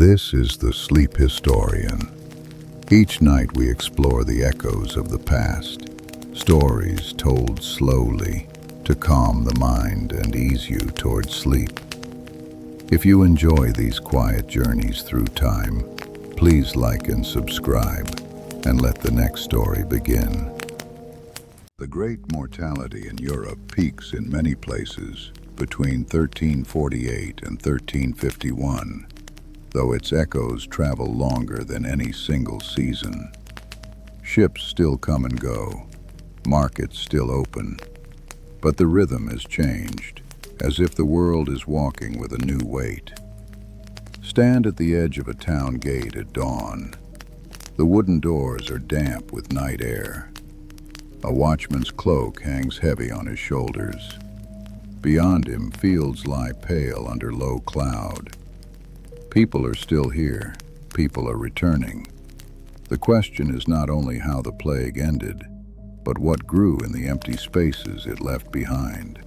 This is the Sleep Historian. Each night we explore the echoes of the past, stories told slowly to calm the mind and ease you towards sleep. If you enjoy these quiet journeys through time, please like and subscribe, and let the next story begin. The great mortality in Europe peaks in many places between 1348 and 1351, though its echoes travel longer than any single season. Ships still come and go, markets still open, but the rhythm has changed, as if the world is walking with a new weight. Stand at the edge of a town gate at dawn. The wooden doors are damp with night air. A watchman's cloak hangs heavy on his shoulders. Beyond him, fields lie pale under low cloud. People are still here. People are returning. The question is not only how the plague ended, but what grew in the empty spaces it left behind.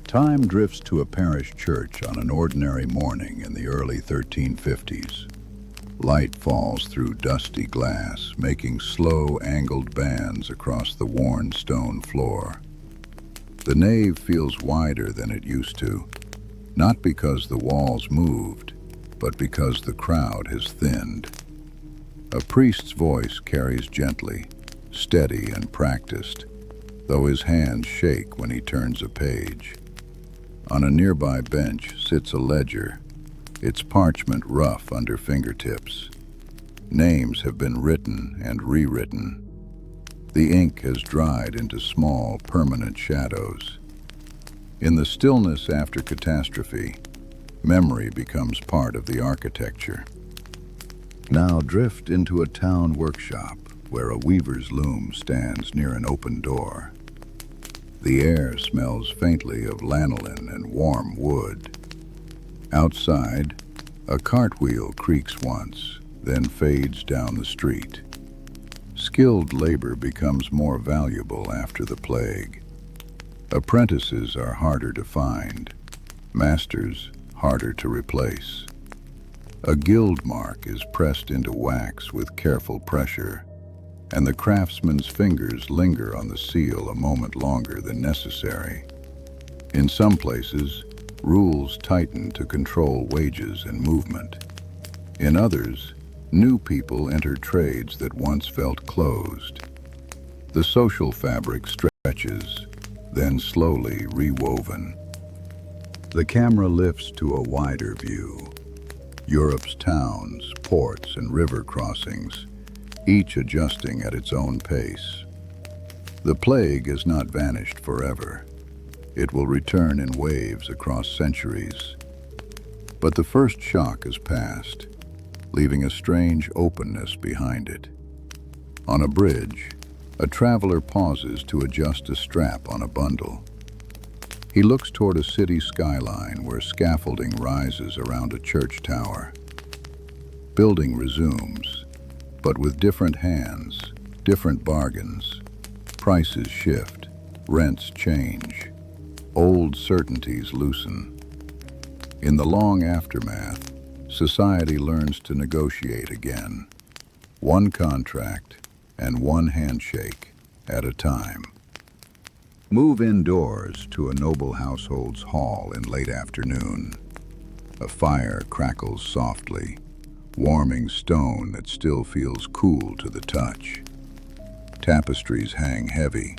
Time drifts to a parish church on an ordinary morning in the early 1350s. Light falls through dusty glass, making slow, angled bands across the worn stone floor. The nave feels wider than it used to, not because the walls moved, but because the crowd has thinned. A priest's voice carries gently, steady and practiced, though his hands shake when he turns a page. On a nearby bench sits a ledger, its parchment rough under fingertips. Names have been written and rewritten. The ink has dried into small, permanent shadows. In the stillness after catastrophe, memory becomes part of the architecture. Now drift into a town workshop where a weaver's loom stands near an open door. The air smells faintly of lanolin and warm wood. Outside, a cartwheel creaks once, then fades down the street. Skilled labor becomes more valuable after the plague. Apprentices are harder to find, masters harder to replace. A gild mark is pressed into wax with careful pressure, and the craftsman's fingers linger on the seal a moment longer than necessary. In some places, rules tighten to control wages and movement. In others, new people enter trades that once felt closed. The social fabric stretches, then slowly rewoven. The camera lifts to a wider view. Europe's towns, ports, and river crossings, each adjusting at its own pace. The plague has not vanished forever. It will return in waves across centuries. But the first shock has passed, leaving a strange openness behind it. On a bridge, a traveler pauses to adjust a strap on a bundle. He looks toward a city skyline where scaffolding rises around a church tower. Building resumes, but with different hands, different bargains. Prices shift, rents change, old certainties loosen. In the long aftermath, society learns to negotiate again, one contract and one handshake at a time. Move indoors to a noble household's hall in late afternoon. A fire crackles softly, warming stone that still feels cool to the touch. Tapestries hang heavy,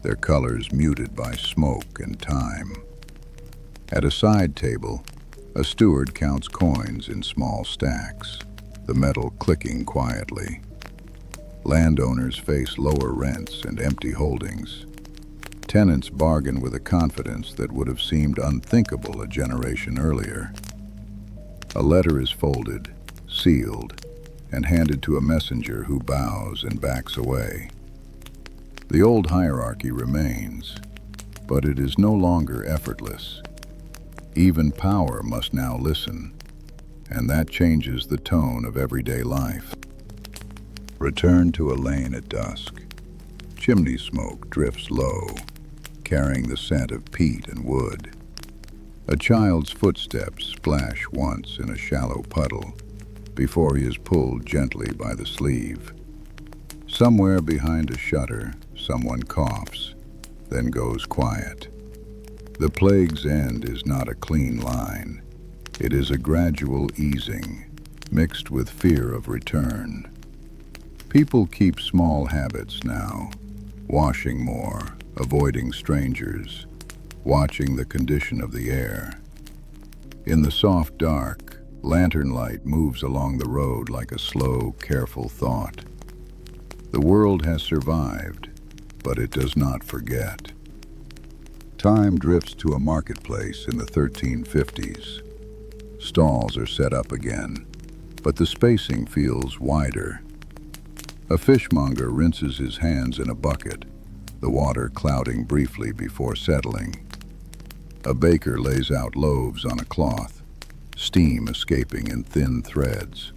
their colors muted by smoke and time. At a side table, a steward counts coins in small stacks, the metal clicking quietly. Landowners face lower rents and empty holdings. Tenants bargain with a confidence that would have seemed unthinkable a generation earlier. A letter is folded, sealed, and handed to a messenger who bows and backs away. The old hierarchy remains, but it is no longer effortless. Even power must now listen, and that changes the tone of everyday life. Return to a lane at dusk. Chimney smoke drifts low, carrying the scent of peat and wood. A child's footsteps splash once in a shallow puddle before he is pulled gently by the sleeve. Somewhere behind a shutter, someone coughs, then goes quiet. The plague's end is not a clean line. It is a gradual easing, mixed with fear of return. People keep small habits now, washing more, avoiding strangers, watching the condition of the air. In the soft dark, lantern light moves along the road like a slow, careful thought. The world has survived, but it does not forget. Time drifts to a marketplace in the 1350s. Stalls are set up again, but the spacing feels wider. A fishmonger rinses his hands in a bucket, the water clouding briefly before settling. A baker lays out loaves on a cloth, steam escaping in thin threads.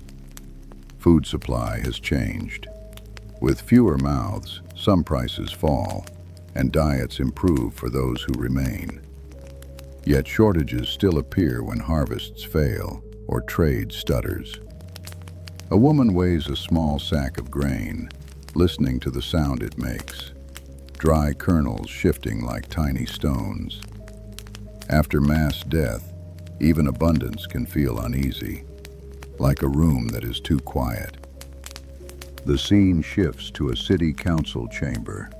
Food supply has changed. With fewer mouths, some prices fall, and diets improve for those who remain. Yet shortages still appear when harvests fail or trade stutters. A woman weighs a small sack of grain, listening to the sound it makes, dry kernels shifting like tiny stones. After mass death, even abundance can feel uneasy, like a room that is too quiet. The scene shifts to a city council chamber,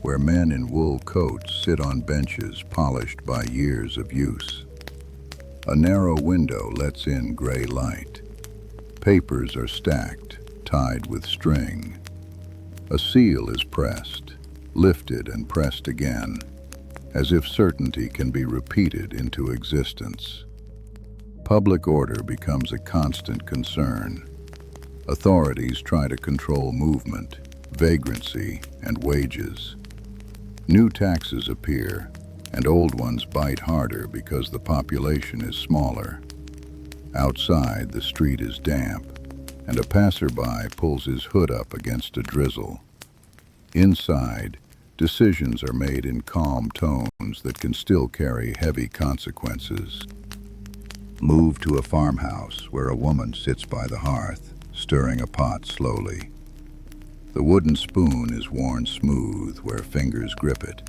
where men in wool coats sit on benches polished by years of use. A narrow window lets in gray light. Papers are stacked, tied with string. A seal is pressed, lifted and pressed again, as if certainty can be repeated into existence. Public order becomes a constant concern. Authorities try to control movement, vagrancy, and wages. New taxes appear, and old ones bite harder because the population is smaller. Outside, the street is damp, and a passerby pulls his hood up against a drizzle. Inside, decisions are made in calm tones that can still carry heavy consequences. Move to a farmhouse where a woman sits by the hearth, stirring a pot slowly. The wooden spoon is worn smooth where fingers grip it.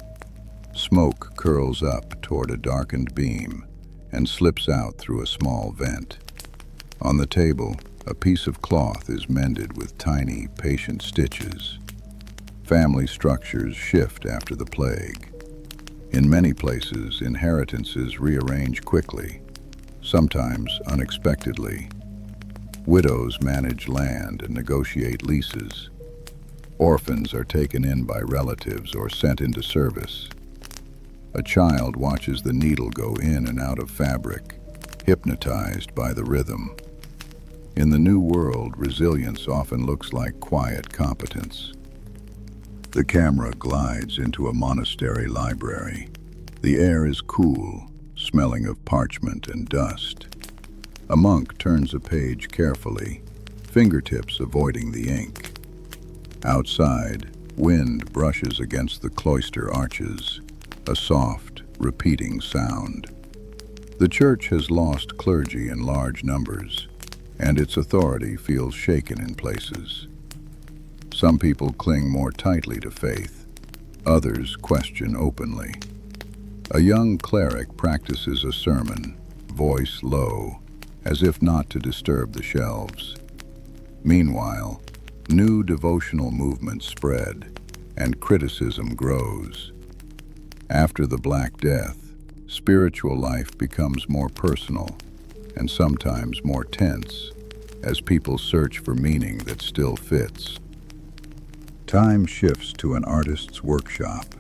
Smoke curls up toward a darkened beam and slips out through a small vent. On the table, a piece of cloth is mended with tiny, patient stitches. Family structures shift after the plague. In many places, inheritances rearrange quickly, sometimes unexpectedly. Widows manage land and negotiate leases. Orphans are taken in by relatives or sent into service. A child watches the needle go in and out of fabric, hypnotized by the rhythm. In the new world, resilience often looks like quiet competence. The camera glides into a monastery library. The air is cool, smelling of parchment and dust. A monk turns a page carefully, fingertips avoiding the ink. Outside, wind brushes against the cloister arches, a soft, repeating sound. The church has lost clergy in large numbers, and its authority feels shaken in places. Some people cling more tightly to faith, others question openly. A young cleric practices a sermon, voice low, as if not to disturb the shelves. Meanwhile, new devotional movements spread, and criticism grows. After the Black Death, spiritual life becomes more personal, and sometimes more tense, as people search for meaning that still fits. Time shifts to an artist's workshop.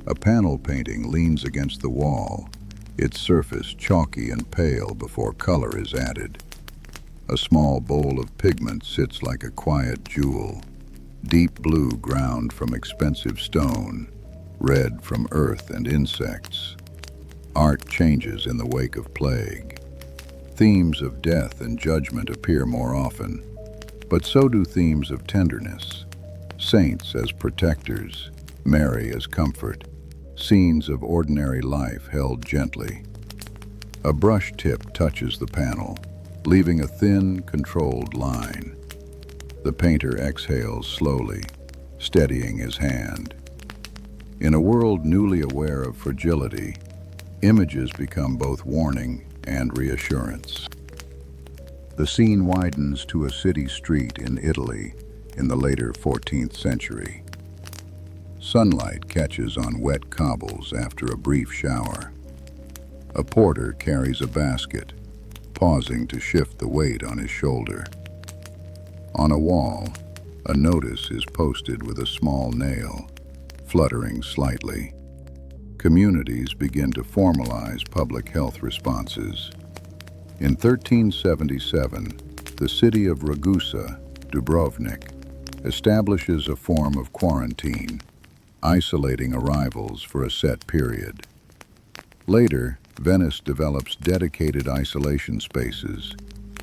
A panel painting leans against the wall, its surface chalky and pale before color is added. A small bowl of pigment sits like a quiet jewel, deep blue ground from expensive stone, red from earth and insects. Art changes in the wake of plague. Themes of death and judgment appear more often, but so do themes of tenderness. Saints as protectors, Mary as comfort, scenes of ordinary life held gently. A brush tip touches the panel, leaving a thin, controlled line. The painter exhales slowly, steadying his hand. In a world newly aware of fragility, images become both warning and reassurance. The scene widens to a city street in Italy in the later 14th century. Sunlight catches on wet cobbles after a brief shower. A porter carries a basket, pausing to shift the weight on his shoulder. On a wall, a notice is posted with a small nail, fluttering slightly. Communities begin to formalize public health responses. In 1377, the city of Ragusa, Dubrovnik, establishes a form of quarantine, isolating arrivals for a set period. Later, Venice develops dedicated isolation spaces,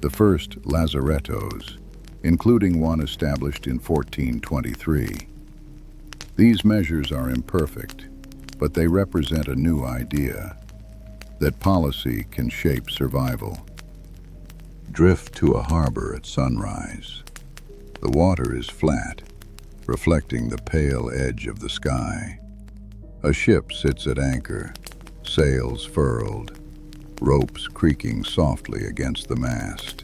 the first lazarettos, including one established in 1423. These measures are imperfect, but they represent a new idea, that policy can shape survival. Drift to a harbor at sunrise. The water is flat, reflecting the pale edge of the sky. A ship sits at anchor, sails furled, ropes creaking softly against the mast.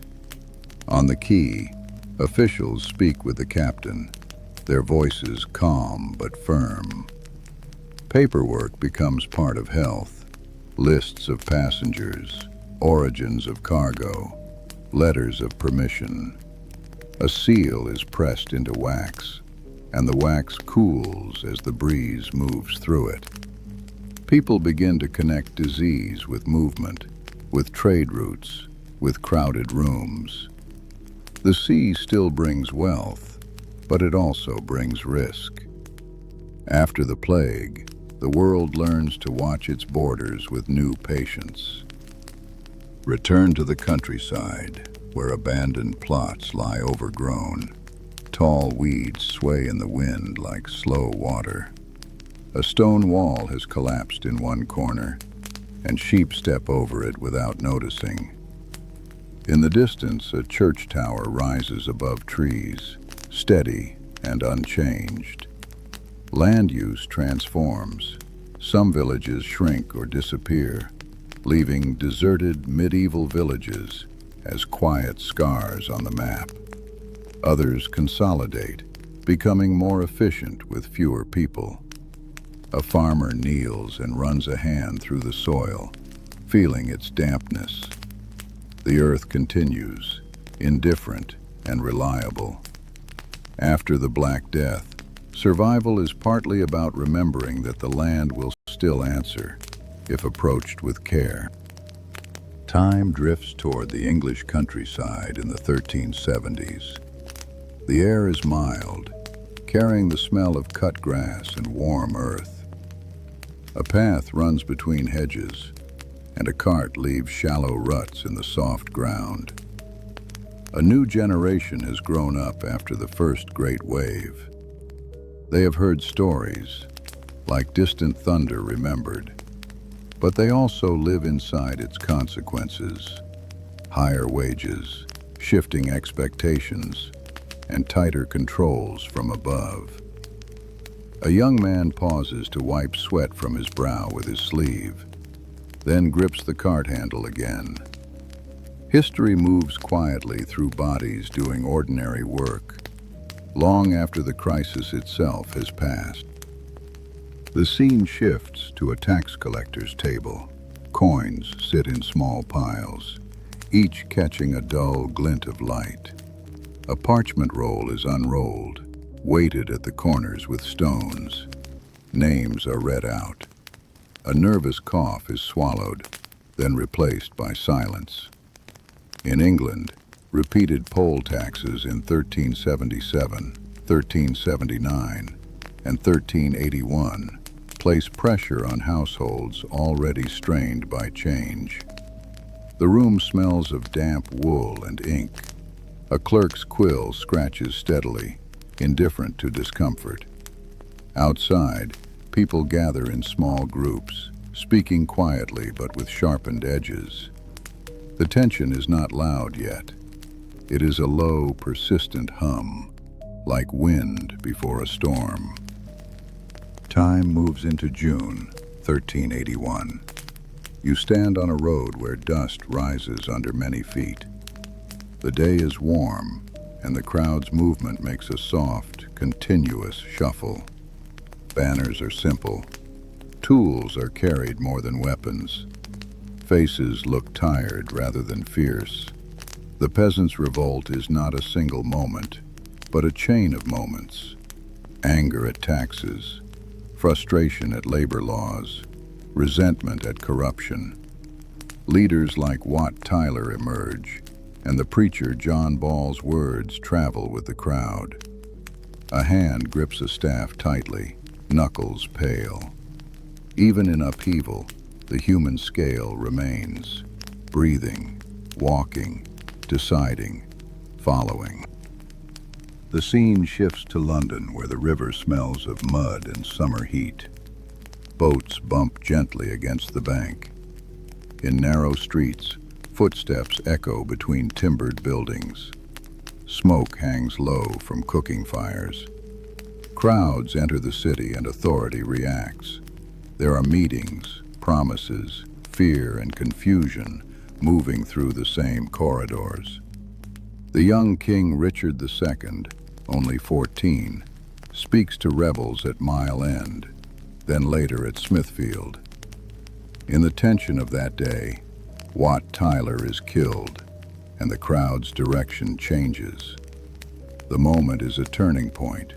On the quay, officials speak with the captain, their voices calm but firm. Paperwork becomes part of health. Lists of passengers, origins of cargo, letters of permission. A seal is pressed into wax, and the wax cools as the breeze moves through it. People begin to connect disease with movement, with trade routes, with crowded rooms. The sea still brings wealth, but it also brings risk. After the plague, the world learns to watch its borders with new patience. Return to the countryside, where abandoned plots lie overgrown. Tall weeds sway in the wind like slow water. A stone wall has collapsed in one corner, and sheep step over it without noticing. In the distance, a church tower rises above trees, steady and unchanged. Land use transforms. Some villages shrink or disappear, leaving deserted medieval villages as quiet scars on the map. Others consolidate, becoming more efficient with fewer people. A farmer kneels and runs a hand through the soil, feeling its dampness. The earth continues, indifferent and reliable. After the Black Death, survival is partly about remembering that the land will still answer, if approached with care. Time drifts toward the English countryside in the 1370s. The air is mild, carrying the smell of cut grass and warm earth. A path runs between hedges, and a cart leaves shallow ruts in the soft ground. A new generation has grown up after the first great wave. They have heard stories, like distant thunder remembered, but they also live inside its consequences. Higher wages, shifting expectations, and tighter controls from above. A young man pauses to wipe sweat from his brow with his sleeve, then grips the cart handle again. History moves quietly through bodies doing ordinary work, long after the crisis itself has passed. The scene shifts to a tax collector's table. Coins sit in small piles, each catching a dull glint of light. A parchment roll is unrolled, weighted at the corners with stones. Names are read out. A nervous cough is swallowed, then replaced by silence. In England, repeated poll taxes in 1377, 1379, and 1381 place pressure on households already strained by change. The room smells of damp wool and ink. A clerk's quill scratches steadily, indifferent to discomfort. Outside, people gather in small groups, speaking quietly but with sharpened edges. The tension is not loud yet. It is a low, persistent hum, like wind before a storm. Time moves into June, 1381. You stand on a road where dust rises under many feet. The day is warm, and the crowd's movement makes a soft, continuous shuffle. Banners are simple. Tools are carried more than weapons. Faces look tired rather than fierce. The peasants' revolt is not a single moment, but a chain of moments. Anger at taxes, frustration at labor laws, resentment at corruption. Leaders like Wat Tyler emerge, and the preacher John Ball's words travel with the crowd. A hand grips a staff tightly, knuckles pale. Even in upheaval, the human scale remains, breathing, walking, deciding, following. The scene shifts to London, where the river smells of mud and summer heat. Boats bump gently against the bank. In narrow streets, footsteps echo between timbered buildings. Smoke hangs low from cooking fires. Crowds enter the city and authority reacts. There are meetings, promises, fear, and confusion moving through the same corridors. The young King Richard II, only 14, speaks to rebels at Mile End, then later at Smithfield. In the tension of that day, Wat Tyler is killed, and the crowd's direction changes. The moment is a turning point,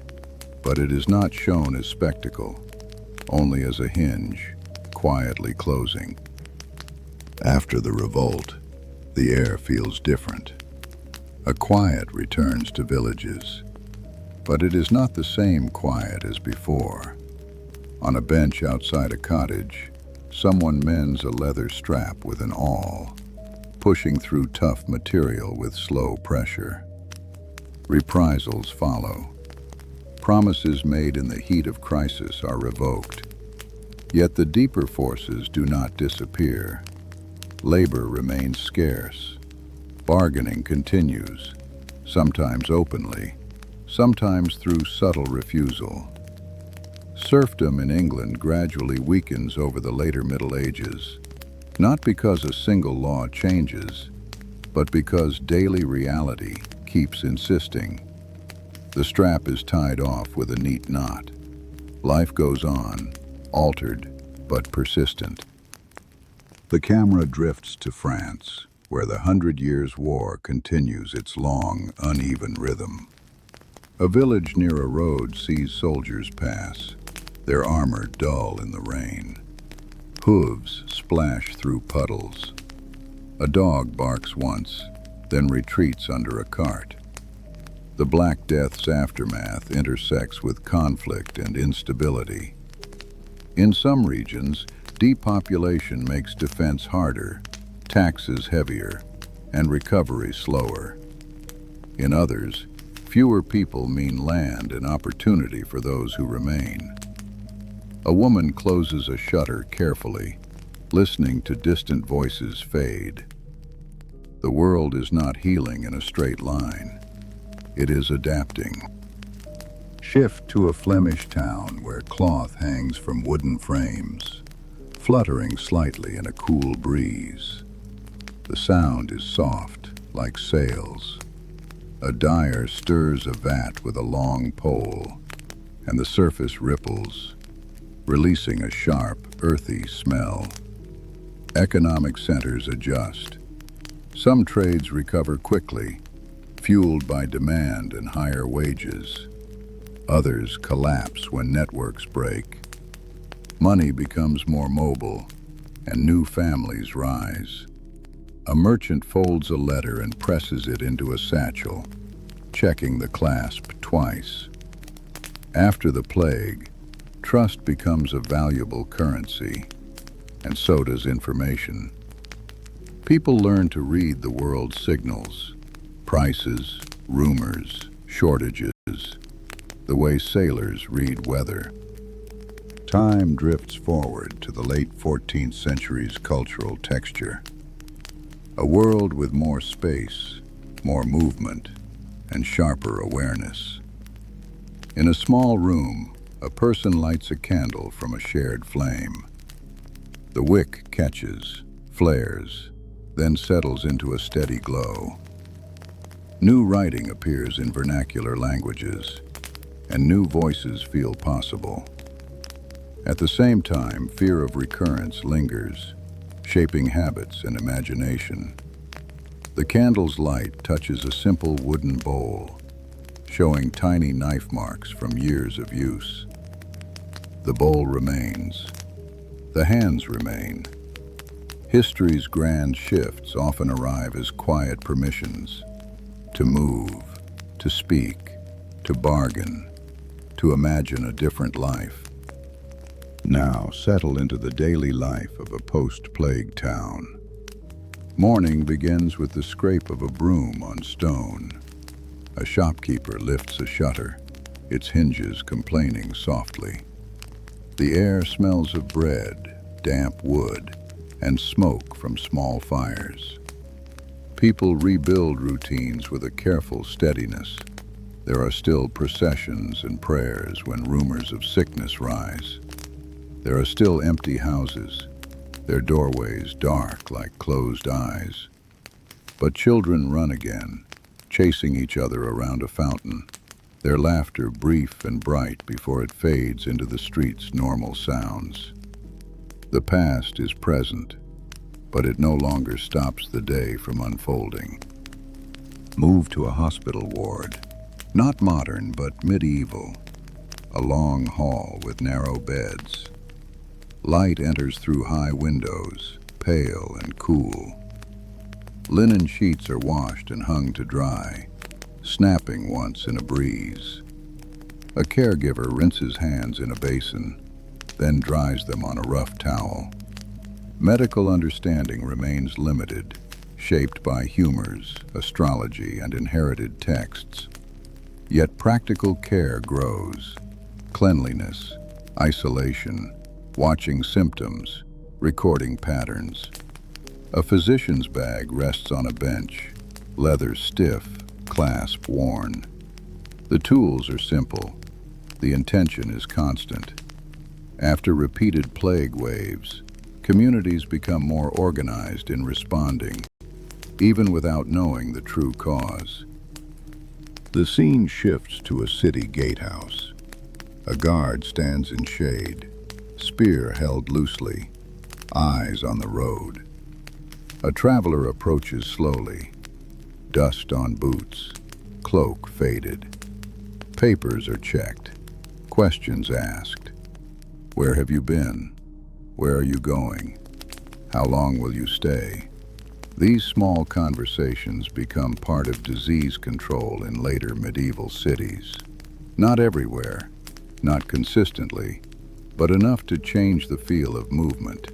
but it is not shown as spectacle, only as a hinge, quietly closing. After the revolt, the air feels different. A quiet returns to villages, but it is not the same quiet as before. On a bench outside a cottage, someone mends a leather strap with an awl, pushing through tough material with slow pressure. Reprisals follow. Promises made in the heat of crisis are revoked. Yet the deeper forces do not disappear. Labor remains scarce. Bargaining continues, sometimes openly, sometimes through subtle refusal. Serfdom in England gradually weakens over the later Middle Ages, not because a single law changes, but because daily reality keeps insisting. The strap is tied off with a neat knot. Life goes on, altered but persistent. The camera drifts to France, where the 100 Years' War continues its long, uneven rhythm. A village near a road sees soldiers pass, their armor dull in the rain. Hooves splash through puddles. A dog barks once, then retreats under a cart. The Black Death's aftermath intersects with conflict and instability. In some regions, depopulation makes defense harder, taxes heavier, and recovery slower. In others, fewer people mean land and opportunity for those who remain. A woman closes a shutter carefully, listening to distant voices fade. The world is not healing in a straight line. It is adapting. Shift to a Flemish town where cloth hangs from wooden frames, fluttering slightly in a cool breeze. The sound is soft, like sails. A dyer stirs a vat with a long pole, and the surface ripples, releasing a sharp, earthy smell. Economic centers adjust. Some trades recover quickly, fueled by demand and higher wages. Others collapse when networks break. Money becomes more mobile, and new families rise. A merchant folds a letter and presses it into a satchel, checking the clasp twice. After the plague, trust becomes a valuable currency, and so does information. People learn to read the world's signals, prices, rumors, shortages, the way sailors read weather. Time drifts forward to the late 14th century's cultural texture. A world with more space, more movement, and sharper awareness. In a small room, a person lights a candle from a shared flame. The wick catches, flares, then settles into a steady glow. New writing appears in vernacular languages, and new voices feel possible. At the same time, fear of recurrence lingers, shaping habits and imagination. The candle's light touches a simple wooden bowl, showing tiny knife marks from years of use. The bowl remains. The hands remain. History's grand shifts often arrive as quiet permissions to move, to speak, to bargain, to imagine a different life. Now settle into the daily life of a post-plague town. Morning begins with the scrape of a broom on stone. A shopkeeper lifts a shutter, its hinges complaining softly. The air smells of bread, damp wood, and smoke from small fires. People rebuild routines with a careful steadiness. There are still processions and prayers when rumors of sickness rise. There are still empty houses, their doorways dark like closed eyes. But children run again, chasing each other around a fountain, their laughter brief and bright before it fades into the street's normal sounds. The past is present, but it no longer stops the day from unfolding. Move to a hospital ward, not modern but medieval, a long hall with narrow beds. Light enters through high windows, pale and cool. Linen sheets are washed and hung to dry, snapping once in a breeze. A caregiver rinses hands in a basin, then dries them on a rough towel. Medical understanding remains limited, shaped by humors, astrology, and inherited texts. Yet practical care grows. Cleanliness, isolation, watching symptoms, recording patterns. A physician's bag rests on a bench, leather stiff, clasp worn. The tools are simple. The intention is constant. After repeated plague waves, communities become more organized in responding, even without knowing the true cause. The scene shifts to a city gatehouse. A guard stands in shade, spear held loosely, eyes on the road. A traveler approaches slowly, dust on boots, cloak faded. Papers are checked, questions asked. Where have you been? Where are you going? How long will you stay? These small conversations become part of disease control in later medieval cities. Not everywhere, not consistently, but enough to change the feel of movement.